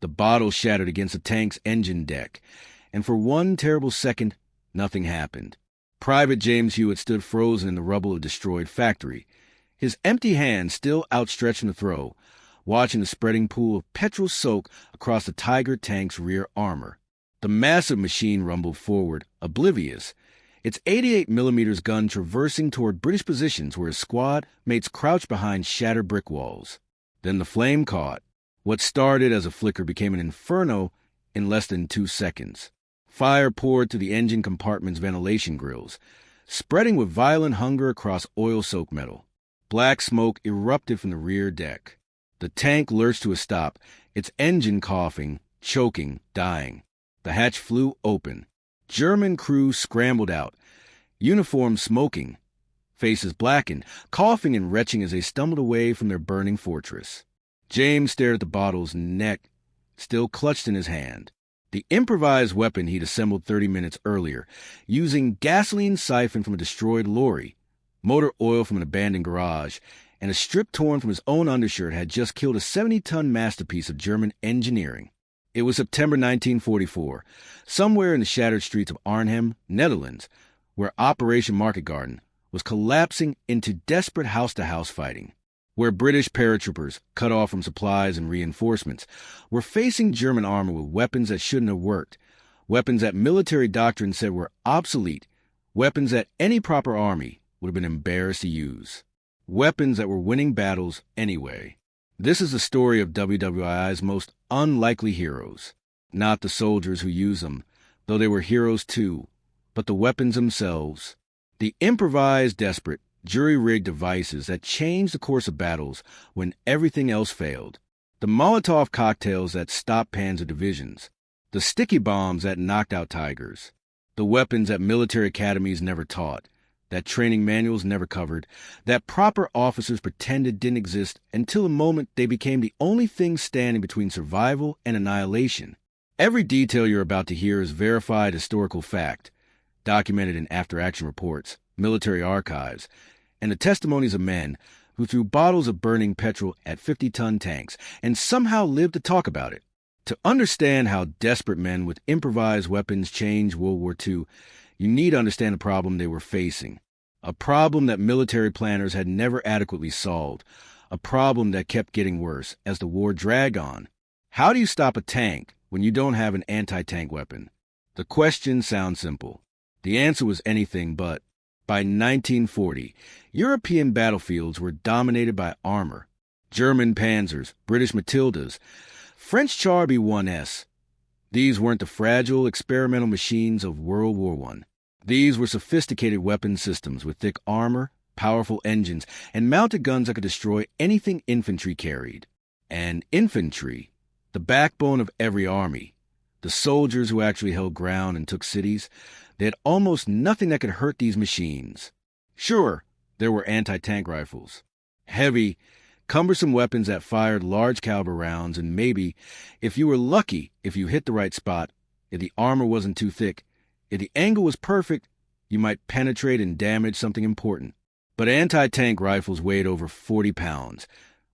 The bottle shattered against the tank's engine deck, and for one terrible second, nothing happened. Private James Hewitt stood frozen in the rubble of a destroyed factory, his empty hand still outstretched in the throw, watching the spreading pool of petrol soak across the Tiger tank's rear armor. The massive machine rumbled forward, oblivious, its 88mm gun traversing toward British positions where his squad mates crouched behind shattered brick walls. Then the flame caught. What started as a flicker became an inferno in less than 2 seconds. Fire poured through the engine compartment's ventilation grills, spreading with violent hunger across oil-soaked metal. Black smoke erupted from the rear deck. The tank lurched to a stop, its engine coughing, choking, dying. The hatch flew open. German crews scrambled out, uniforms smoking, faces blackened, coughing and retching as they stumbled away from their burning fortress. James stared at the bottle's neck, still clutched in his hand. The improvised weapon he'd assembled 30 minutes earlier, using gasoline siphoned from a destroyed lorry, motor oil from an abandoned garage, and a strip torn from his own undershirt, had just killed a 70-ton masterpiece of German engineering. It was September 1944, somewhere in the shattered streets of Arnhem, Netherlands, where Operation Market Garden was collapsing into desperate house-to-house fighting, where British paratroopers, cut off from supplies and reinforcements, were facing German armor with weapons that shouldn't have worked, weapons that military doctrine said were obsolete, weapons that any proper army would have been embarrassed to use, weapons that were winning battles anyway. This is the story of WWII's most unlikely heroes. Not the soldiers who used them, though they were heroes too, but the weapons themselves. The improvised, desperate, jury-rigged devices that changed the course of battles when everything else failed. The Molotov cocktails that stopped panzer divisions. The sticky bombs that knocked out tigers. The weapons that military academies never taught, that training manuals never covered, that proper officers pretended didn't exist until the moment they became the only thing standing between survival and annihilation. Every detail you're about to hear is verified historical fact, documented in after-action reports, military archives, and the testimonies of men who threw bottles of burning petrol at 50-ton tanks and somehow lived to talk about it. To understand how desperate men with improvised weapons changed World War II, you need to understand the problem they were facing. A problem that military planners had never adequately solved. A problem that kept getting worse as the war dragged on. How do you stop a tank when you don't have an anti-tank weapon? The question sounds simple. The answer was anything but. By 1940, European battlefields were dominated by armor. German Panzers, British Matildas, French Char B-1S. These weren't the fragile, experimental machines of World War I. These were sophisticated weapon systems with thick armor, powerful engines, and mounted guns that could destroy anything infantry carried. And infantry, the backbone of every army, the soldiers who actually held ground and took cities, they had almost nothing that could hurt these machines. Sure, there were anti-tank rifles. Heavy, cumbersome weapons that fired large-caliber rounds, and maybe, if you were lucky, if you hit the right spot, if the armor wasn't too thick, if the angle was perfect, you might penetrate and damage something important. But anti-tank rifles weighed over 40 pounds,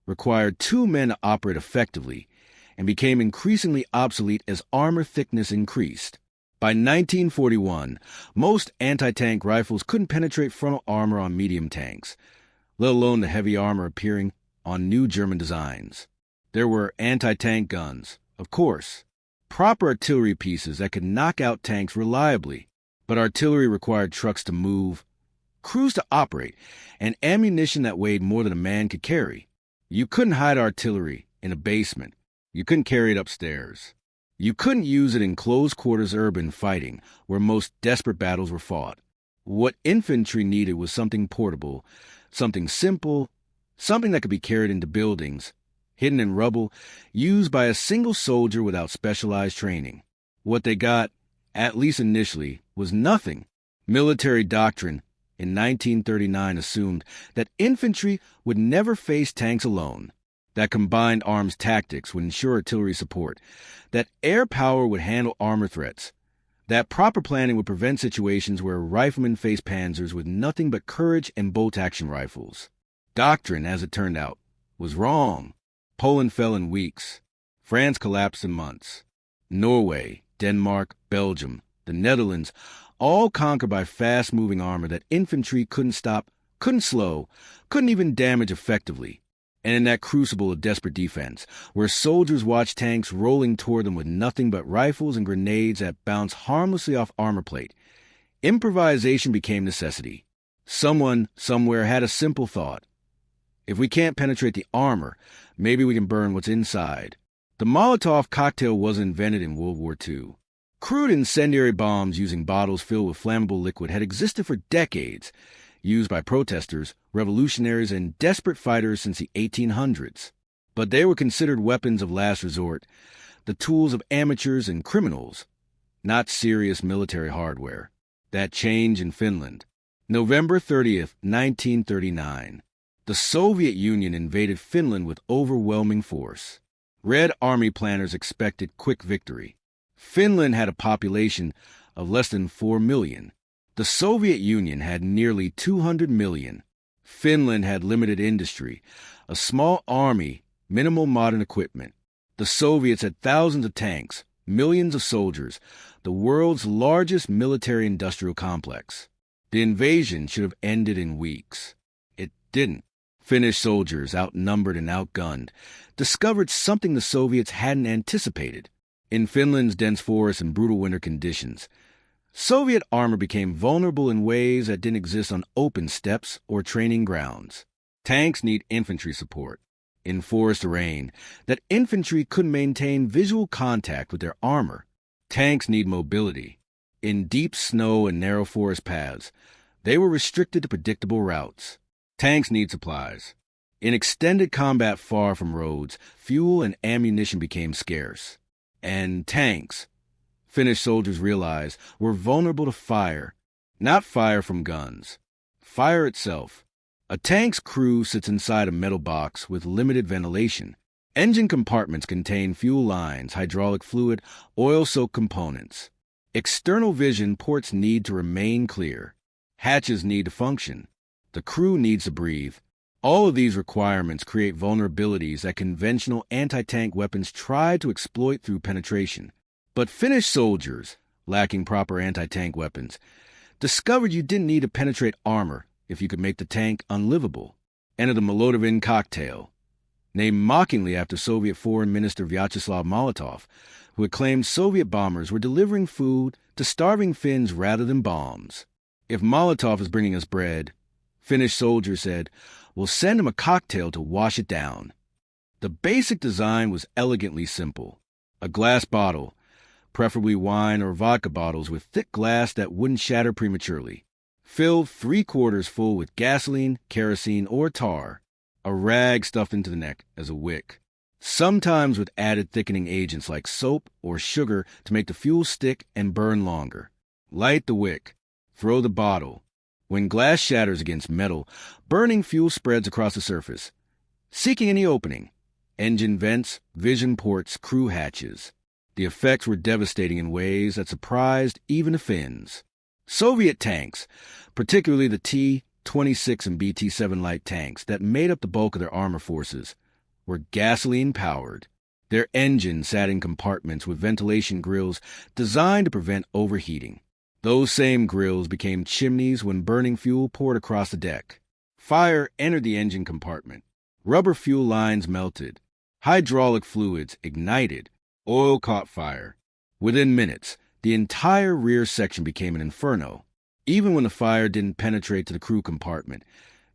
required 2 men to operate effectively, and became increasingly obsolete as armor thickness increased. By 1941, most anti-tank rifles couldn't penetrate frontal armor on medium tanks, let alone the heavy armor appearing on new German designs. There were anti-tank guns, of course, proper artillery pieces that could knock out tanks reliably, but artillery required trucks to move, crews to operate, and ammunition that weighed more than a man could carry. You couldn't hide artillery in a basement. You couldn't carry it upstairs. You couldn't use it in close-quarters urban fighting, where most desperate battles were fought. What infantry needed was something portable, something simple, something that could be carried into buildings, hidden in rubble, used by a single soldier without specialized training. What they got, at least initially, was nothing. Military doctrine in 1939 assumed that infantry would never face tanks alone, that combined arms tactics would ensure artillery support, that air power would handle armor threats, that proper planning would prevent situations where riflemen faced panzers with nothing but courage and bolt-action rifles. Doctrine, as it turned out, was wrong. Poland fell in weeks. France collapsed in months. Norway, Denmark, Belgium, the Netherlands, all conquered by fast-moving armor that infantry couldn't stop, couldn't slow, couldn't even damage effectively. And in that crucible of desperate defense, where soldiers watched tanks rolling toward them with nothing but rifles and grenades that bounced harmlessly off armor plate, improvisation became necessity. Someone, somewhere, had a simple thought. If we can't penetrate the armor, maybe we can burn what's inside. The Molotov cocktail was invented in World War II. Crude incendiary bombs using bottles filled with flammable liquid had existed for decades, used by protesters, revolutionaries, and desperate fighters since the 1800s. But they were considered weapons of last resort, the tools of amateurs and criminals, not serious military hardware. That changed in Finland. November 30th, 1939. The Soviet Union invaded Finland with overwhelming force. Red Army planners expected quick victory. Finland had a population of less than 4 million. The Soviet Union had nearly 200 million. Finland had limited industry, a small army, minimal modern equipment. The Soviets had thousands of tanks, millions of soldiers, the world's largest military-industrial complex. The invasion should have ended in weeks. It didn't. Finnish soldiers, outnumbered and outgunned, discovered something the Soviets hadn't anticipated. In Finland's dense forests and brutal winter conditions, Soviet armor became vulnerable in ways that didn't exist on open steppes or training grounds. Tanks need infantry support. In forest terrain, that infantry couldn't maintain visual contact with their armor. Tanks need mobility. In deep snow and narrow forest paths, they were restricted to predictable routes. Tanks need supplies. In extended combat far from roads, fuel and ammunition became scarce. And tanks, Finnish soldiers realized, were vulnerable to fire. Not fire from guns. Fire itself. A tank's crew sits inside a metal box with limited ventilation. Engine compartments contain fuel lines, hydraulic fluid, oil-soaked components. External vision ports need to remain clear. Hatches need to function. The crew needs to breathe. All of these requirements create vulnerabilities that conventional anti-tank weapons try to exploit through penetration. But Finnish soldiers, lacking proper anti-tank weapons, discovered you didn't need to penetrate armor if you could make the tank unlivable. Enter the Molotov cocktail, named mockingly after Soviet Foreign Minister Vyacheslav Molotov, who had claimed Soviet bombers were delivering food to starving Finns rather than bombs. If Molotov is bringing us bread, Finnish soldiers said, we'll send him a cocktail to wash it down. The basic design was elegantly simple. A glass bottle, preferably wine or vodka bottles with thick glass that wouldn't shatter prematurely, filled 3/4 full with gasoline, kerosene, or tar, a rag stuffed into the neck as a wick, sometimes with added thickening agents like soap or sugar to make the fuel stick and burn longer. Light the wick, throw the bottle. When glass shatters against metal, burning fuel spreads across the surface, seeking any opening. Engine vents, vision ports, crew hatches. The effects were devastating in ways that surprised even the Finns. Soviet tanks, particularly the T-26 and BT-7 light tanks that made up the bulk of their armor forces, were gasoline-powered. Their engines sat in compartments with ventilation grills designed to prevent overheating. Those same grills became chimneys when burning fuel poured across the deck. Fire entered the engine compartment. Rubber fuel lines melted. Hydraulic fluids ignited. Oil caught fire. Within minutes, the entire rear section became an inferno. Even when the fire didn't penetrate to the crew compartment,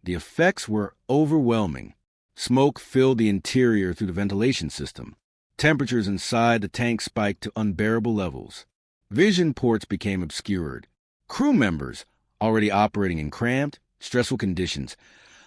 the effects were overwhelming. Smoke filled the interior through the ventilation system. Temperatures inside the tank spiked to unbearable levels. Vision ports became obscured. Crew members, already operating in cramped, stressful conditions,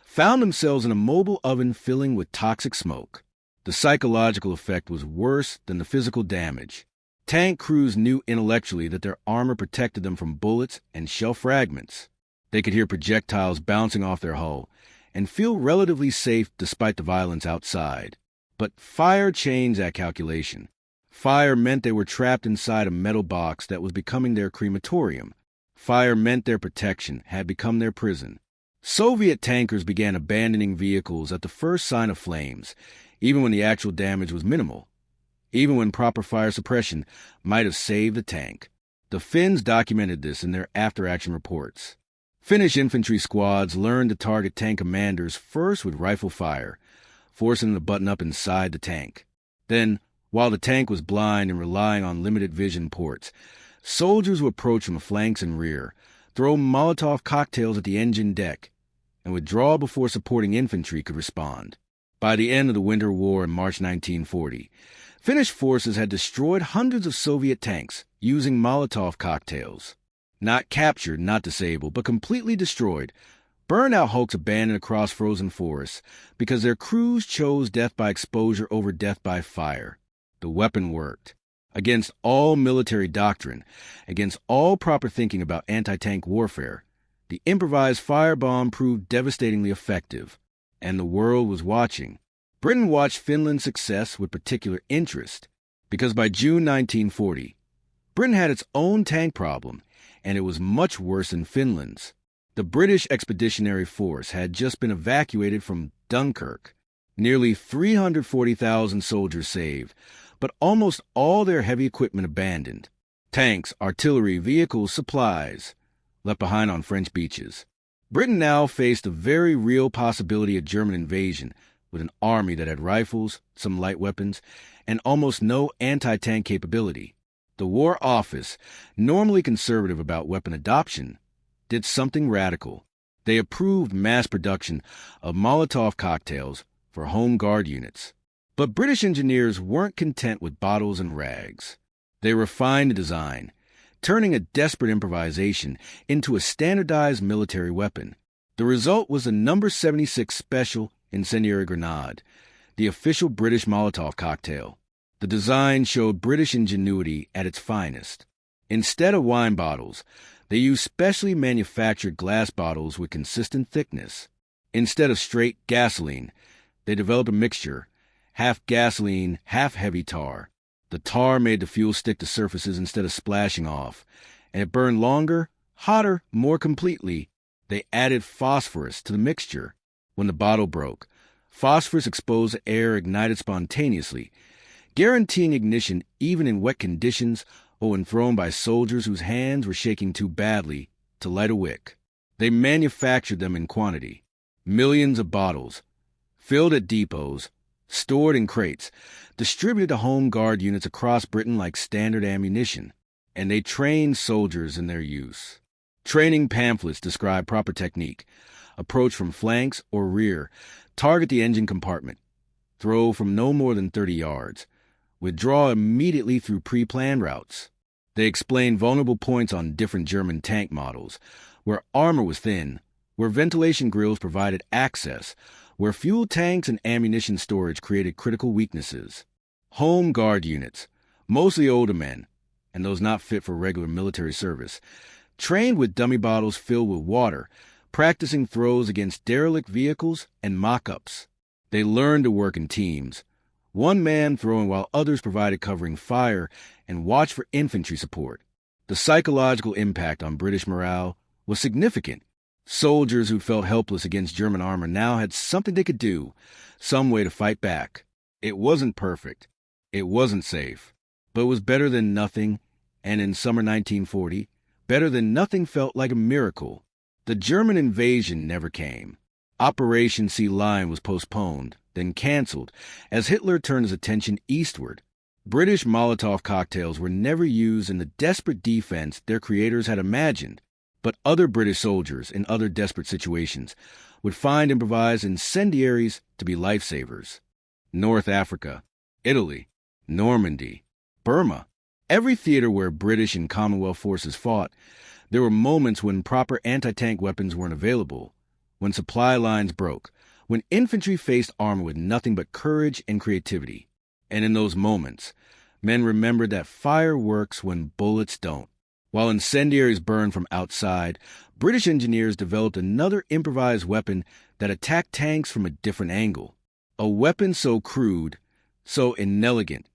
found themselves in a mobile oven filling with toxic smoke. The psychological effect was worse than the physical damage. Tank crews knew intellectually that their armor protected them from bullets and shell fragments. They could hear projectiles bouncing off their hull and feel relatively safe despite the violence outside. But fire changed that calculation. Fire meant they were trapped inside a metal box that was becoming their crematorium. Fire meant their protection had become their prison. Soviet tankers began abandoning vehicles at the first sign of flames, even when the actual damage was minimal. even when proper fire suppression might have saved the tank. The Finns documented this in their after-action reports. Finnish infantry squads learned to target tank commanders first with rifle fire, forcing them to button up inside the tank. Then, while the tank was blind and relying on limited vision ports, soldiers would approach from the flanks and rear, throw Molotov cocktails at the engine deck, and withdraw before supporting infantry could respond. By the end of the Winter War in March 1940, Finnish forces had destroyed hundreds of Soviet tanks using Molotov cocktails. Not captured, not disabled, but completely destroyed, burned-out hulks abandoned across frozen forests because their crews chose death by exposure over death by fire. The weapon worked. Against all military doctrine, against all proper thinking about anti-tank warfare, the improvised firebomb proved devastatingly effective, and the world was watching. Britain watched Finland's success with particular interest, because by June 1940, Britain had its own tank problem, and it was much worse than Finland's. The British Expeditionary Force had just been evacuated from Dunkirk. Nearly 340,000 soldiers saved, but almost all their heavy equipment abandoned. Tanks, artillery, vehicles, supplies, left behind on French beaches. Britain now faced a very real possibility of German invasion, with an army that had rifles, some light weapons, and almost no anti-tank capability. The War Office, normally conservative about weapon adoption, did something radical. They approved mass production of Molotov cocktails for Home Guard units. But British engineers weren't content with bottles and rags. They refined the design, turning a desperate improvisation into a standardized military weapon. The result was the No. 76 Special Incendiary Grenade, the official British Molotov cocktail. The design showed British ingenuity at its finest. Instead of wine bottles, they used specially manufactured glass bottles with consistent thickness. Instead of straight gasoline, they developed a mixture, half gasoline, half heavy tar. The tar made the fuel stick to surfaces instead of splashing off, and it burned longer, hotter, more completely. They added phosphorus to the mixture. When the bottle broke, phosphorus exposed air ignited spontaneously, guaranteeing ignition even in wet conditions or when thrown by soldiers whose hands were shaking too badly to light a wick. They manufactured them in quantity, millions of bottles, filled at depots, stored in crates, distributed to Home Guard units across Britain like standard ammunition, and they trained soldiers in their use. Training pamphlets describe proper technique: approach from flanks or rear, target the engine compartment, throw from no more than 30 yards, withdraw immediately through pre-planned routes. They explained vulnerable points on different German tank models, where armor was thin, where ventilation grills provided access, where fuel tanks and ammunition storage created critical weaknesses. Home Guard units, mostly older men, and those not fit for regular military service, trained with dummy bottles filled with water, practicing throws against derelict vehicles and mock-ups. They learned to work in teams, one man throwing while others provided covering fire and watched for infantry support. The psychological impact on British morale was significant. Soldiers who felt helpless against German armor now had something they could do, some way to fight back. It wasn't perfect. It wasn't safe. But it was better than nothing, and in summer 1940, better than nothing felt like a miracle. The German invasion never came. Operation Sea Lion was postponed, then canceled, as Hitler turned his attention eastward. British Molotov cocktails were never used in the desperate defense their creators had imagined, but other British soldiers in other desperate situations would find improvised incendiaries to be lifesavers. North Africa, Italy, Normandy, Burma, every theater where British and Commonwealth forces fought, there were moments when proper anti-tank weapons weren't available, when supply lines broke, when infantry faced armor with nothing but courage and creativity. And in those moments, men remembered that fire works when bullets don't. While incendiaries burned from outside, British engineers developed another improvised weapon that attacked tanks from a different angle. A weapon so crude, so inelegant,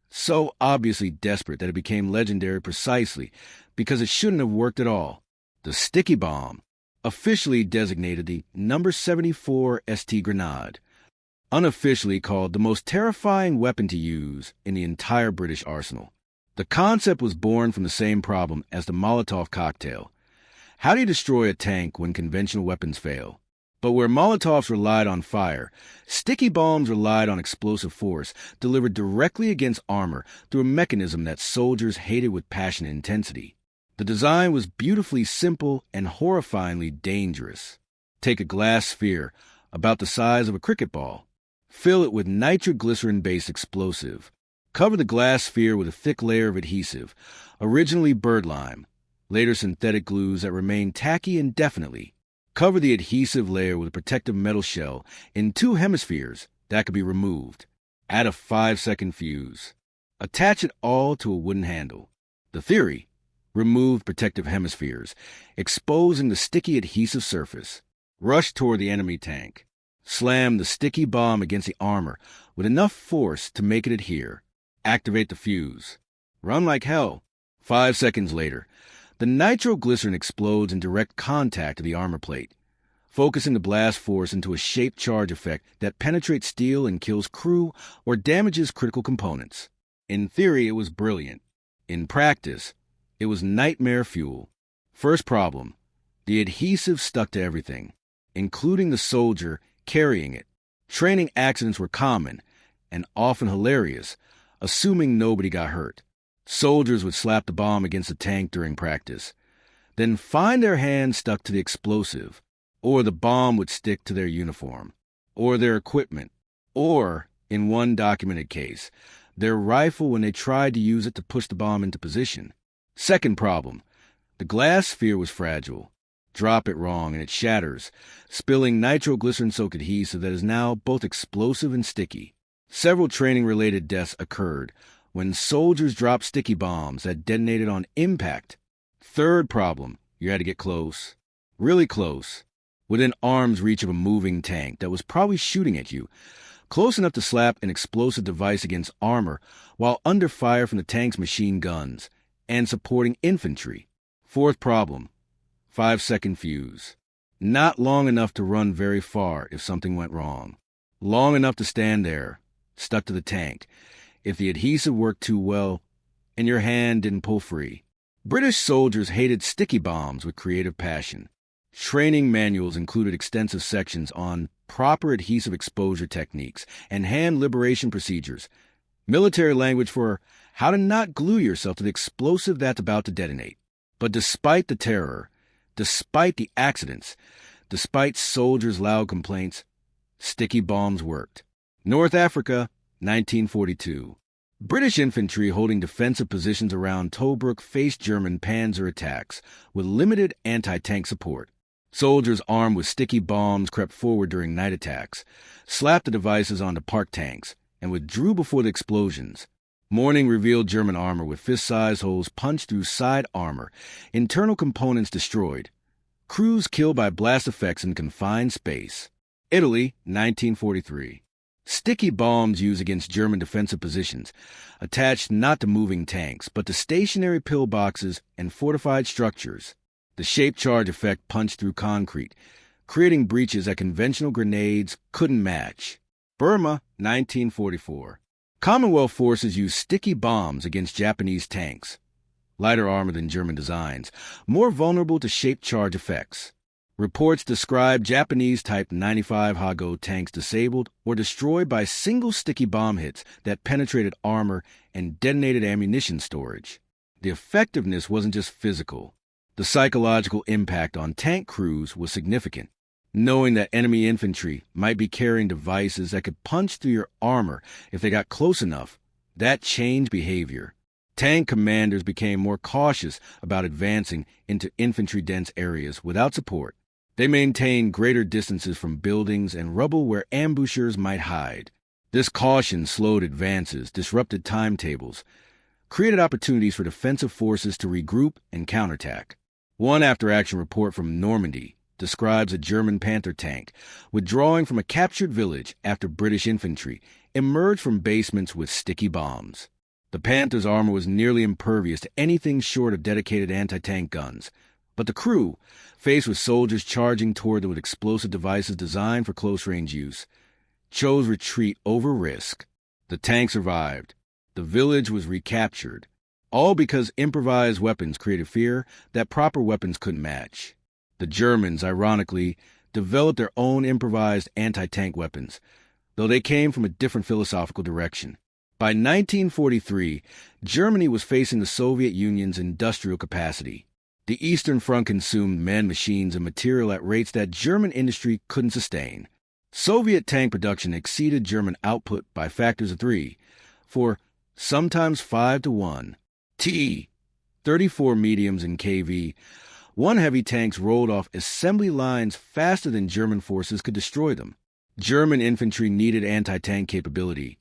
so obviously desperate that it became legendary precisely because it shouldn't have worked at all. The sticky bomb, officially designated the No. 74 ST Grenade. unofficially called the most terrifying weapon to use in the entire British arsenal. The concept was born from the same problem as the Molotov cocktail. How do you destroy a tank when conventional weapons fail? But where Molotovs relied on fire, sticky bombs relied on explosive force delivered directly against armor through a mechanism that soldiers hated with passion and intensity. The design was beautifully simple and horrifyingly dangerous. Take a glass sphere, about the size of a cricket ball. Fill it with nitroglycerin-based explosive. Cover the glass sphere with a thick layer of adhesive, originally bird lime, later synthetic glues that remain tacky indefinitely. Cover the adhesive layer with a protective metal shell in 2 hemispheres that could be removed. Add a 5-second fuse. Attach it all to a wooden handle. The theory: remove protective hemispheres, exposing the sticky adhesive surface. Rush toward the enemy tank. Slam the sticky bomb against the armor with enough force to make it adhere. Activate the fuse. Run like hell. 5 seconds later, the nitroglycerin explodes in direct contact with the armor plate, focusing the blast force into a shaped charge effect that penetrates steel and kills crew or damages critical components. In theory, it was brilliant. In practice, it was nightmare fuel. First problem: the adhesive stuck to everything, including the soldier carrying it. Training accidents were common and often hilarious, assuming nobody got hurt. Soldiers would slap the bomb against a tank during practice, then find their hand stuck to the explosive, or the bomb would stick to their uniform, or their equipment, or, in one documented case, their rifle when they tried to use it to push the bomb into position. Second problem: the glass sphere was fragile. Drop it wrong and it shatters, spilling nitroglycerin-soaked adhesive that is now both explosive and sticky. Several training-related deaths occurred when soldiers dropped sticky bombs that detonated on impact. Third problem: you had to get close. Really close. Within arm's reach of a moving tank that was probably shooting at you. Close enough to slap an explosive device against armor while under fire from the tank's machine guns and supporting infantry. Fourth problem: 5-second fuse. Not long enough to run very far if something went wrong. Long enough to stand there, stuck to the tank, if the adhesive worked too well and your hand didn't pull free. British soldiers hated sticky bombs with creative passion. Training manuals included extensive sections on proper adhesive exposure techniques and hand liberation procedures, military language for how to not glue yourself to the explosive that's about to detonate. But despite the terror, despite the accidents, despite soldiers' loud complaints, sticky bombs worked. North Africa, 1942. British infantry holding defensive positions around Tobruk faced German panzer attacks with limited anti-tank support. Soldiers armed with sticky bombs crept forward during night attacks, slapped the devices onto parked tanks, and withdrew before the explosions. Morning revealed German armor with fist-sized holes punched through side armor, internal components destroyed. Crews killed by blast effects in confined space. Italy, 1943. Sticky bombs used against German defensive positions, attached not to moving tanks, but to stationary pillboxes and fortified structures. The shaped charge effect punched through concrete, creating breaches that conventional grenades couldn't match. Burma, 1944. Commonwealth forces used sticky bombs against Japanese tanks. Lighter armor than German designs, more vulnerable to shaped charge effects. Reports describe Japanese Type 95 Hago tanks disabled or destroyed by single sticky bomb hits that penetrated armor and detonated ammunition storage. The effectiveness wasn't just physical. The psychological impact on tank crews was significant. Knowing that enemy infantry might be carrying devices that could punch through your armor if they got close enough, that changed behavior. Tank commanders became more cautious about advancing into infantry-dense areas without support. They maintained greater distances from buildings and rubble where ambushers might hide. This caution slowed advances, disrupted timetables, created opportunities for defensive forces to regroup and counterattack. One after-action report from Normandy describes a German Panther tank withdrawing from a captured village after British infantry emerged from basements with sticky bombs. The Panther's armor was nearly impervious to anything short of dedicated anti-tank guns, but the crew, faced with soldiers charging toward them with explosive devices designed for close-range use, chose retreat over risk. The tank survived. The village was recaptured. All because improvised weapons created fear that proper weapons couldn't match. The Germans, ironically, developed their own improvised anti-tank weapons, though they came from a different philosophical direction. By 1943, Germany was facing the Soviet Union's industrial capacity. The Eastern Front consumed men, machines, and material at rates that German industry couldn't sustain. Soviet tank production exceeded German output by factors of 3, 4, sometimes 5 to 1. T-34 mediums and KV, one heavy tanks rolled off assembly lines faster than German forces could destroy them. German infantry needed anti-tank capability,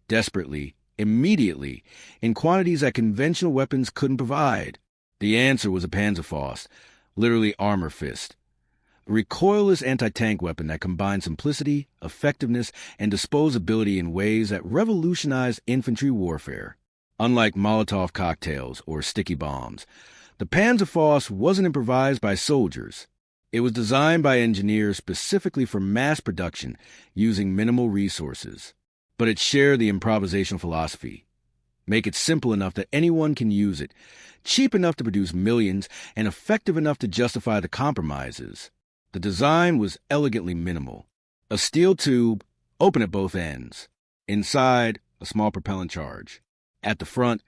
desperately, immediately, in quantities that conventional weapons couldn't provide. The answer was a Panzerfaust, literally armor fist. A recoilless anti-tank weapon that combined simplicity, effectiveness, and disposability in ways that revolutionized infantry warfare. Unlike Molotov cocktails or sticky bombs, the Panzerfaust wasn't improvised by soldiers. It was designed by engineers specifically for mass production using minimal resources. But it shared the improvisational philosophy. Make it simple enough that anyone can use it, cheap enough to produce millions, and effective enough to justify the compromises. The design was elegantly minimal. A steel tube, open at both ends. Inside, a small propellant charge. At the front,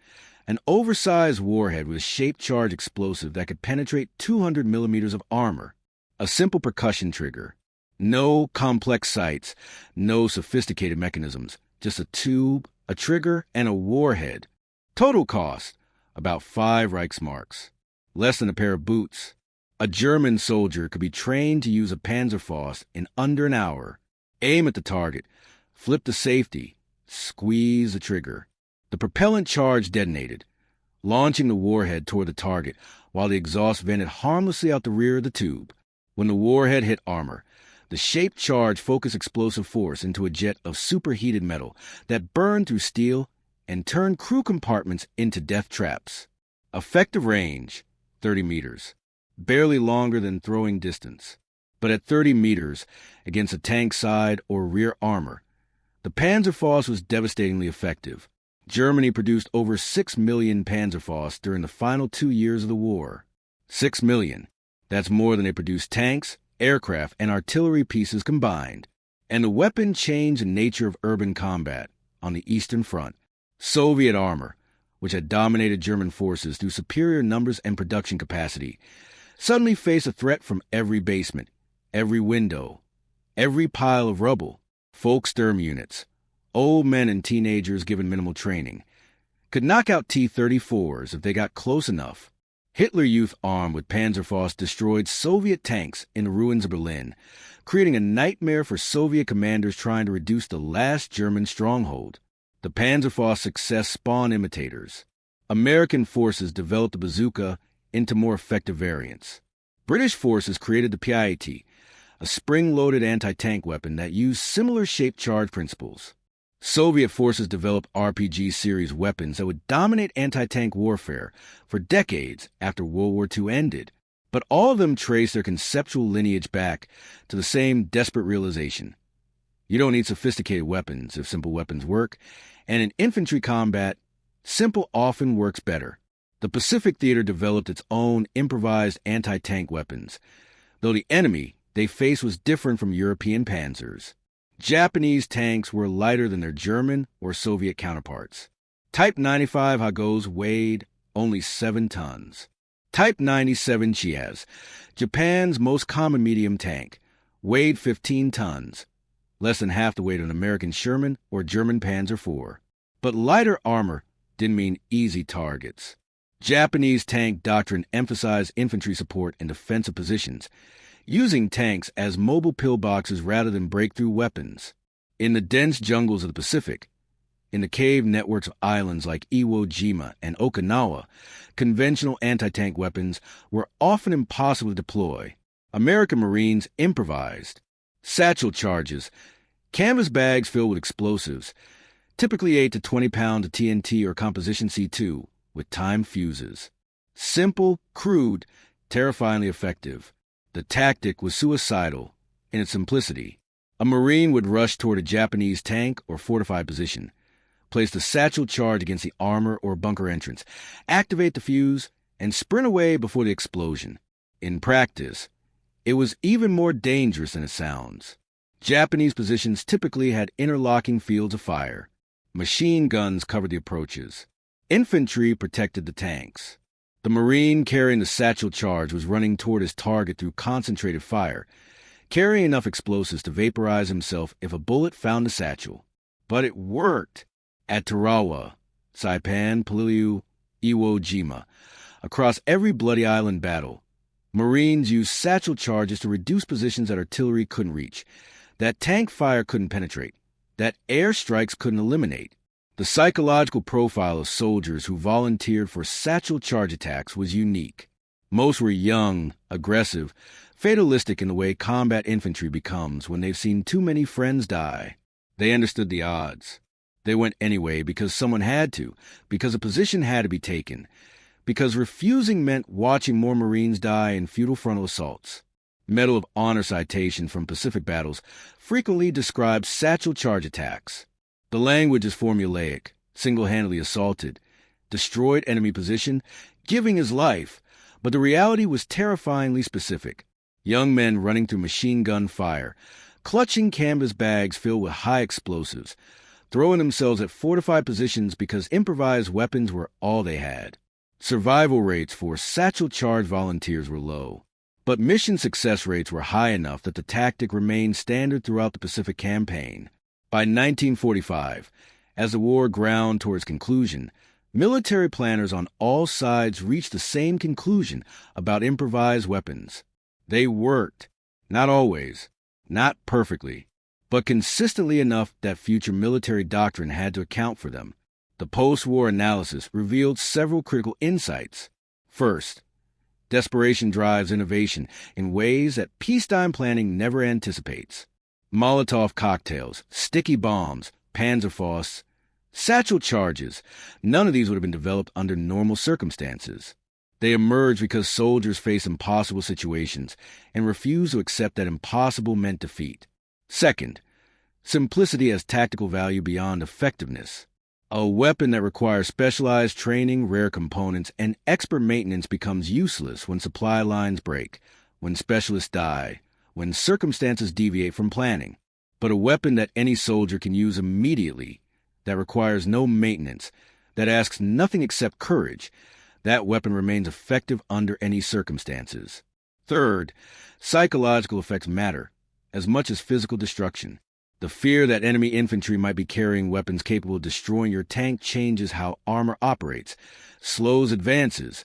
an oversized warhead with a shaped charge explosive that could penetrate 200 millimeters of armor. A simple percussion trigger. No complex sights, no sophisticated mechanisms, just a tube, a trigger, and a warhead. Total cost, about 5 Reichsmarks. Less than a pair of boots. A German soldier could be trained to use a Panzerfaust in under an hour. Aim at the target, flip the safety, squeeze the trigger. The propellant charge detonated, launching the warhead toward the target while the exhaust vented harmlessly out the rear of the tube. When the warhead hit armor, the shaped charge focused explosive force into a jet of superheated metal that burned through steel and turned crew compartments into death traps. Effective range, 30 meters. Barely longer than throwing distance. But at 30 meters, against a tank side or rear armor, the Panzerfaust was devastatingly effective. Germany produced over 6 million Panzerfausts during the final 2 years of the war. 6 million. That's more than they produced tanks, aircraft, and artillery pieces combined. And the weapon changed the nature of urban combat on the Eastern Front. Soviet armor, which had dominated German forces through superior numbers and production capacity, suddenly faced a threat from every basement, every window, every pile of rubble. Volkssturm units, old men and teenagers given minimal training, could knock out T-34s if they got close enough. Hitler Youth armed with Panzerfaust destroyed Soviet tanks in the ruins of Berlin, creating a nightmare for Soviet commanders trying to reduce the last German stronghold. The Panzerfaust success spawned imitators. American forces developed the bazooka into more effective variants. British forces created the Piat, a spring-loaded anti-tank weapon that used similar shaped charge principles. Soviet forces developed RPG-series weapons that would dominate anti-tank warfare for decades after World War II ended, but all of them trace their conceptual lineage back to the same desperate realization. You don't need sophisticated weapons if simple weapons work, and in infantry combat, simple often works better. The Pacific Theater developed its own improvised anti-tank weapons, though the enemy they faced was different from European panzers. Japanese tanks were lighter than their German or Soviet counterparts. Type 95 Hagos weighed only 7 tons. Type 97 Chiaz, Japan's most common medium tank, weighed 15 tons, less than half the weight of an American Sherman or German Panzer IV. But lighter armor didn't mean easy targets. Japanese tank doctrine emphasized infantry support in defensive positions, using tanks as mobile pillboxes rather than breakthrough weapons. In the dense jungles of the Pacific, in the cave networks of islands like Iwo Jima and Okinawa, conventional anti-tank weapons were often impossible to deploy. American Marines improvised. Satchel charges, canvas bags filled with explosives, typically 8 to 20 pounds of TNT or composition C2, with timed fuses. Simple, crude, terrifyingly effective. The tactic was suicidal in its simplicity. A Marine would rush toward a Japanese tank or fortified position, place the satchel charge against the armor or bunker entrance, activate the fuse, and sprint away before the explosion. In practice, it was even more dangerous than it sounds. Japanese positions typically had interlocking fields of fire. Machine guns covered the approaches. Infantry protected the tanks. The Marine carrying the satchel charge was running toward his target through concentrated fire, carrying enough explosives to vaporize himself if a bullet found the satchel. But it worked. At Tarawa, Saipan, Paliu, Iwo Jima, across every Bloody Island battle, Marines used satchel charges to reduce positions that artillery couldn't reach, that tank fire couldn't penetrate, that air strikes couldn't eliminate. The psychological profile of soldiers who volunteered for satchel charge attacks was unique. Most were young, aggressive, fatalistic in the way combat infantry becomes when they've seen too many friends die. They understood the odds. They went anyway because someone had to, because a position had to be taken, because refusing meant watching more Marines die in futile frontal assaults. Medal of Honor citation from Pacific battles frequently describes satchel charge attacks. The language is formulaic: single-handedly assaulted, destroyed enemy position, giving his life, but the reality was terrifyingly specific. Young men running through machine gun fire, clutching canvas bags filled with high explosives, throwing themselves at fortified positions because improvised weapons were all they had. Survival rates for satchel charge volunteers were low, but mission success rates were high enough that the tactic remained standard throughout the Pacific Campaign. By 1945, as the war ground towards conclusion, military planners on all sides reached the same conclusion about improvised weapons. They worked, not always, not perfectly, but consistently enough that future military doctrine had to account for them. The post-war analysis revealed several critical insights. First, desperation drives innovation in ways that peacetime planning never anticipates. Molotov cocktails, sticky bombs, Panzerfausts, satchel charges, none of these would have been developed under normal circumstances. They emerged because soldiers faced impossible situations and refused to accept that impossible meant defeat. Second, simplicity has tactical value beyond effectiveness. A weapon that requires specialized training, rare components, and expert maintenance becomes useless when supply lines break, when specialists die, when circumstances deviate from planning. But a weapon that any soldier can use immediately, that requires no maintenance, that asks nothing except courage, that weapon remains effective under any circumstances. Third, psychological effects matter as much as physical destruction. The fear that enemy infantry might be carrying weapons capable of destroying your tank changes how armor operates, slows advances,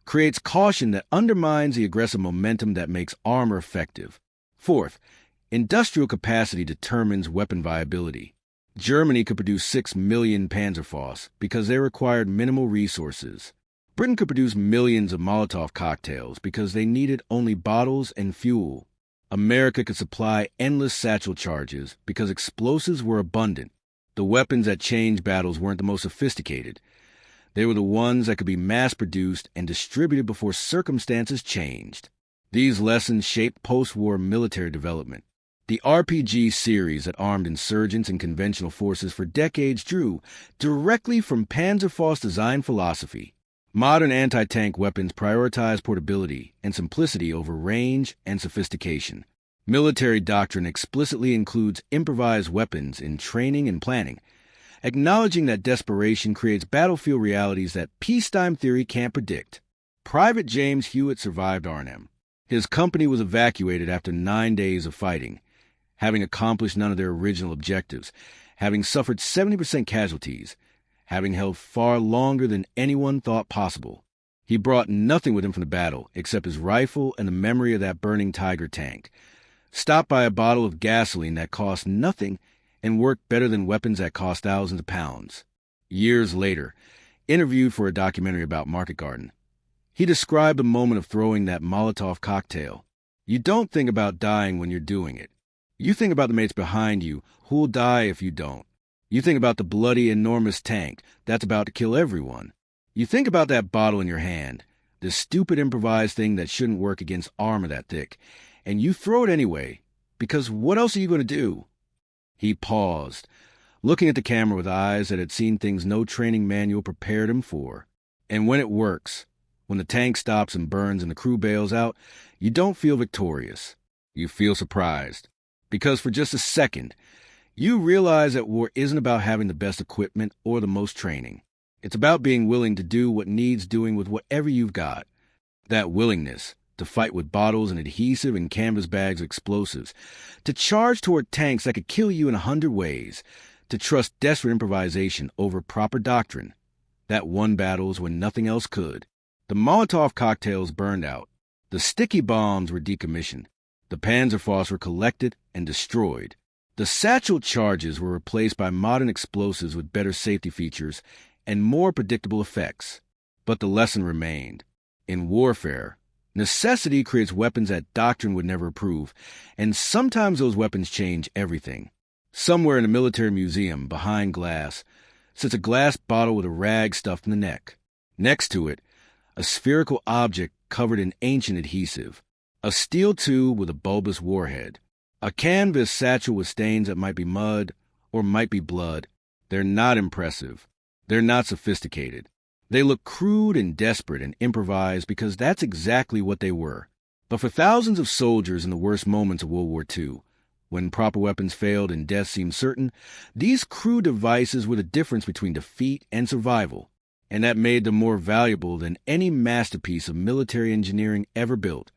creates caution that undermines the aggressive momentum that makes armor effective. Fourth, industrial capacity determines weapon viability. Germany could produce 6 million Panzerfausts because they required minimal resources. Britain could produce millions of Molotov cocktails because they needed only bottles and fuel. America could supply endless satchel charges because explosives were abundant. The weapons that changed battles weren't the most sophisticated. They were the ones that could be mass-produced and distributed before circumstances changed. These lessons shaped post-war military development. The RPG series that armed insurgents and conventional forces for decades drew directly from Panzerfaust design philosophy. Modern anti-tank weapons prioritize portability and simplicity over range and sophistication. Military doctrine explicitly includes improvised weapons in training and planning, acknowledging that desperation creates battlefield realities that peacetime theory can't predict. Private James Hewitt survived Arnhem. His company was evacuated after 9 days of fighting, having accomplished none of their original objectives, having suffered 70% casualties, having held far longer than anyone thought possible. He brought nothing with him from the battle except his rifle and the memory of that burning Tiger tank, stopped by a bottle of gasoline that cost nothing and worked better than weapons that cost thousands of pounds. Years later, interviewed for a documentary about Market Garden, he described the moment of throwing that Molotov cocktail. You don't think about dying when you're doing it. You think about the mates behind you who'll die if you don't. You think about the bloody, enormous tank that's about to kill everyone. You think about that bottle in your hand, this stupid improvised thing that shouldn't work against armor that thick, and you throw it anyway, Because what else are you going to do? He paused, looking at the camera with eyes that had seen things no training manual prepared him for. And when it works, when the tank stops and burns and the crew bails out, you don't feel victorious. You feel surprised. Because for just a second, you realize that war isn't about having the best equipment or the most training. It's about being willing to do what needs doing with whatever you've got. That willingness to fight with bottles and adhesive and canvas bags of explosives, to charge toward tanks that could kill you in 100 ways, to trust desperate improvisation over proper doctrine. That won battles when nothing else could. The Molotov cocktails burned out. The sticky bombs were decommissioned. The Panzerfaust were collected and destroyed. The satchel charges were replaced by modern explosives with better safety features and more predictable effects. But the lesson remained. In warfare, necessity creates weapons that doctrine would never approve, and sometimes those weapons change everything. Somewhere in a military museum, behind glass, sits a glass bottle with a rag stuffed in the neck. Next to it, a spherical object covered in ancient adhesive, a steel tube with a bulbous warhead, a canvas satchel with stains that might be mud or might be blood. They're not impressive. They're not sophisticated. They look crude and desperate and improvised because that's exactly what they were. But for thousands of soldiers in the worst moments of World War II, when proper weapons failed and death seemed certain, these crude devices were the difference between defeat and survival, and that made them more valuable than any masterpiece of military engineering ever built.